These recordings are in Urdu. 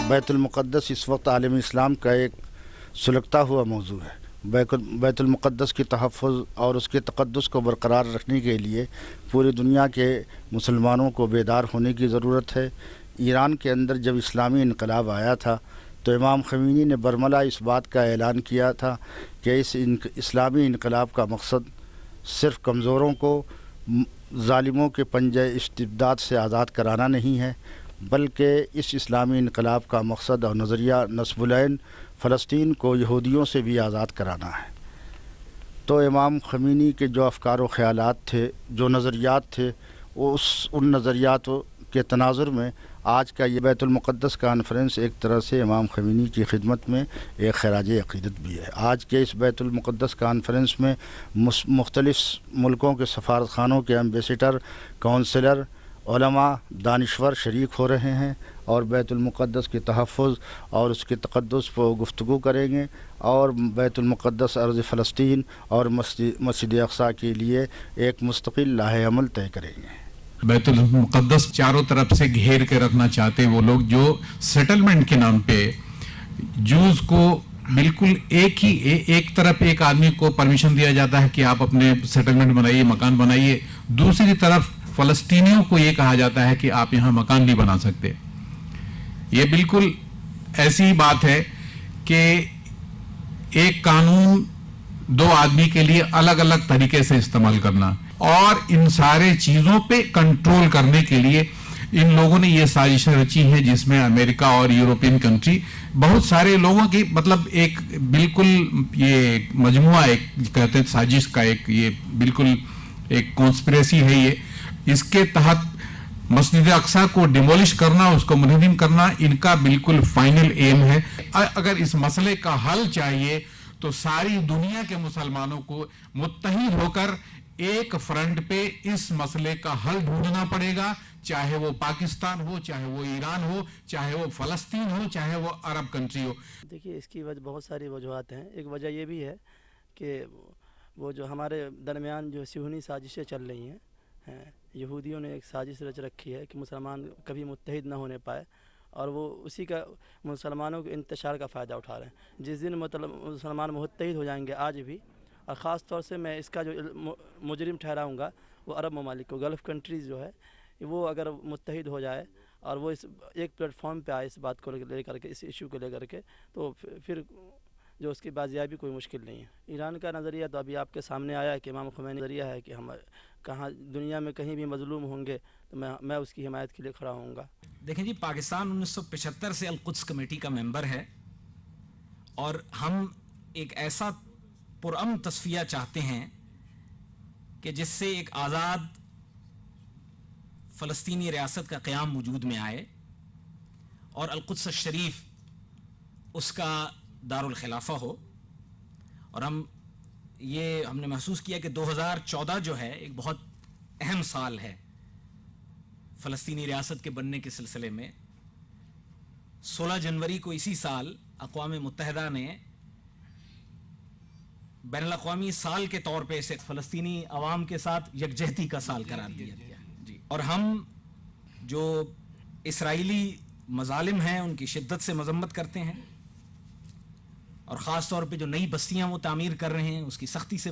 بیت المقدس اس وقت عالم اسلام کا ایک سلگتا ہوا موضوع ہے۔ بیت المقدس کی تحفظ اور اس کے تقدس کو برقرار رکھنے کے لیے پوری دنیا کے مسلمانوں کو بیدار ہونے کی ضرورت ہے۔ ایران کے اندر جب اسلامی انقلاب آیا تھا تو امام خمینی نے برملا اس بات کا اعلان کیا تھا کہ اس اسلامی انقلاب کا مقصد صرف کمزوروں کو ظالموں کے پنجہ استبداد سے آزاد کرانا نہیں ہے، بلکہ اس اسلامی انقلاب کا مقصد اور نظریہ نصب العین فلسطین کو یہودیوں سے بھی آزاد کرانا ہے۔ تو امام خمینی کے جو افکار و خیالات تھے، جو نظریات تھے، ان نظریات کے تناظر میں آج کا یہ بیت المقدس کانفرنس ایک طرح سے امام خمینی کی خدمت میں ایک خراج عقیدت بھی ہے۔ آج کے اس بیت المقدس کانفرنس میں مختلف ملکوں کے سفارت خانوں کے ایمبیسڈر، کونسلر، علماء، دانشور شریک ہو رہے ہیں اور بیت المقدس کے تحفظ اور اس کے تقدس پر گفتگو کریں گے اور بیت المقدس ارض فلسطین اور مسجد اقصیٰ کے لیے ایک مستقل لاہ عمل طے کریں گے۔ بیت المقدس چاروں طرف سے گھیر کے رکھنا چاہتے وہ لوگ جو سیٹلمنٹ کے نام پہ جوز کو بالکل ایک طرف ایک آدمی کو پرمیشن دیا جاتا ہے کہ آپ اپنے سیٹلمنٹ بنائیے، مکان بنائیے، دوسری طرف فلسطینیوں کو یہ کہا جاتا ہے کہ آپ یہاں مکان نہیں بنا سکتے۔ یہ بالکل ایسی بات ہے کہ ایک قانون دو آدمی کے لیے الگ الگ طریقے سے استعمال کرنا اور ان سارے چیزوں پہ کنٹرول کرنے کے لیے ان لوگوں نے یہ سازشیں رچی ہیں، جس میں امریکہ اور یورپین کنٹری بہت سارے لوگوں کی مطلب ایک بالکل یہ مجموعہ ایک کہتے ہیں سازش کا ایک یہ بالکل ایک کانسپریسی ہے۔ یہ اس کے تحت مسجد اقصیٰ کو ڈیمولش کرنا، اس کو منہدم کرنا ان کا بالکل فائنل ایم ہے۔ اگر اس مسئلے کا حل چاہیے تو ساری دنیا کے مسلمانوں کو متحد ہو کر ایک فرنٹ پہ اس مسئلے کا حل ڈھونڈنا پڑے گا، چاہے وہ پاکستان ہو، چاہے وہ ایران ہو، چاہے وہ فلسطین ہو، چاہے وہ عرب کنٹری ہو۔ دیکھیے اس کی وجہ بہت ساری وجوہات ہیں۔ ایک وجہ یہ بھی ہے کہ وہ جو ہمارے درمیان جو صہیونی سازشیں چل رہی ہیں، یہودیوں نے ایک سازش رچ رکھی ہے کہ مسلمان کبھی متحد نہ ہونے پائے اور وہ اسی کا مسلمانوں کے انتشار کا فائدہ اٹھا رہے ہیں۔ جس دن مسلمان متحد ہو جائیں گے آج بھی، اور خاص طور سے میں اس کا جو مجرم ٹھہراؤں گا وہ عرب ممالک کو، گلف کنٹریز جو ہے وہ اگر متحد ہو جائے اور وہ اس ایک پلیٹ فارم پہ آئے اس بات کو لے کر کے، اس ایشو کو لے کر کے، تو پھر جو اس کی بازیابی کوئی مشکل نہیں ہے۔ ایران کا نظریہ تو ابھی آپ کے سامنے آیا ہے کہ امام خمینی نظریہ ہے کہ ہم کہاں دنیا میں کہیں بھی مظلوم ہوں گے تو میں اس کی حمایت کے لیے کھڑا ہوں گا۔ دیکھیں جی، پاکستان 1975 سے القدس کمیٹی کا ممبر ہے اور ہم ایک ایسا پرامن تصفیہ چاہتے ہیں کہ جس سے ایک آزاد فلسطینی ریاست کا قیام وجود میں آئے اور القدس الشریف اس کا دارالخلافہ ہو۔ اور ہم نے محسوس کیا کہ 2014 جو ہے ایک بہت اہم سال ہے فلسطینی ریاست کے بننے کے سلسلے میں۔ 16 جنوری کو اسی سال اقوام متحدہ نے بین الاقوامی سال کے طور پہ اسے فلسطینی عوام کے ساتھ یکجہتی کا سال قرار دیا گیا جی۔ اور ہم جو اسرائیلی مظالم ہیں ان کی شدت سے مذمت کرتے ہیں اور خاص طور پہ جو نئی بستیاں وہ تعمیر کر رہے ہیں اس کی سختی سے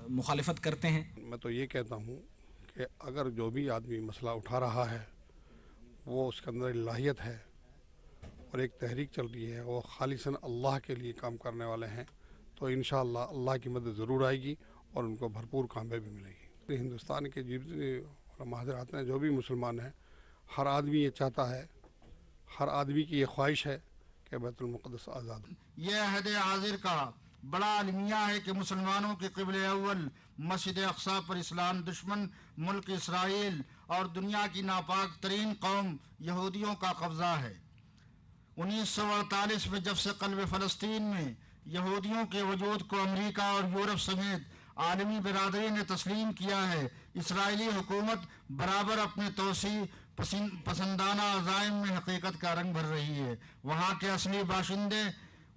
مخالفت کرتے ہیں۔ میں تو یہ کہتا ہوں کہ اگر جو بھی آدمی مسئلہ اٹھا رہا ہے وہ اس کے اندر الہیت ہے اور ایک تحریک چل رہی ہے، وہ خالصاً اللہ کے لیے کام کرنے والے ہیں، تو انشاءاللہ اللہ کی مدد ضرور آئے گی اور ان کو بھرپور کامیابی ملے گی۔ ہندوستان کے جتنے علماء حضرات ہیں، جو بھی مسلمان ہیں، ہر آدمی یہ چاہتا ہے، ہر آدمی کی یہ خواہش ہے کہ بیت المقدس آزاد ہو۔ یہ عہد حاضر کا بڑا المیہ ہے کہ مسلمانوں کے قبلہ اول مسجد اقصیٰ پر اسلام دشمن ملک اسرائیل اور دنیا کی ناپاک ترین قوم یہودیوں کا قبضہ ہے۔ 1948 میں جب سے قلب فلسطین میں یہودیوں کے وجود کو امریکہ اور یورپ سمیت عالمی برادری نے تسلیم کیا ہے، اسرائیلی حکومت برابر اپنے توسیع پسندانہ عزائم میں حقیقت کا رنگ بھر رہی ہے۔ وہاں کے اصلی باشندے